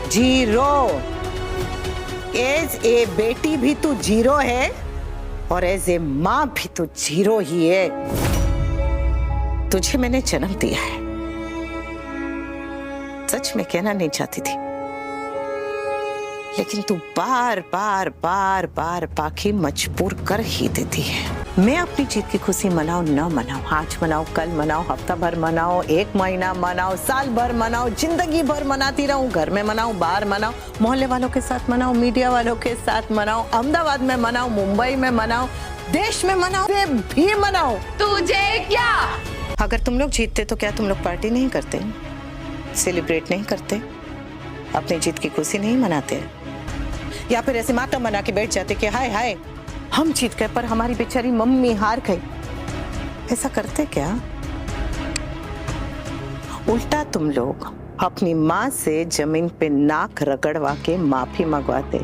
Zero. As a बेटी भी तू जीरो है और एज ए माँ भी तू जीरो ही है। तुझे मैंने जन्म दिया है, सच में कहना नहीं चाहती थी, लेकिन तू बार बार बार बार पाखी मजबूर कर ही देती है। मैं अपनी जीत की खुशी मनाऊं न मनाऊं, आज मनाऊं, कल मनाऊं, हफ्ता भर मनाऊं, 1 महीना मनाऊं, साल भर मनाऊं, जिंदगी भर मनाती रहूं, घर में मनाऊं, बाहर मनाऊं, मोहल्ले वालों के साथ मनाऊं, मीडिया वालों के साथ मनाऊं, अहमदाबाद में मनाऊं, मुंबई में मनाऊं, देश में मनाऊं, भी मनाऊं। तुझे क्या? अगर तुम लोग जीतते तो क्या तुम लोग पार्टी नहीं करते, सेलिब्रेट नहीं करते, अपनी जीत की खुशी नहीं मनाते, या फिर ऐसे मातम मना के बैठ जाते कि हाय हाय हम जीत गए पर हमारी बेचारी मम्मी हार गई? ऐसा करते क्या? उल्टा तुम लोग अपनी माँ से जमीन पे नाक रगड़वा के माफी मंगवाते।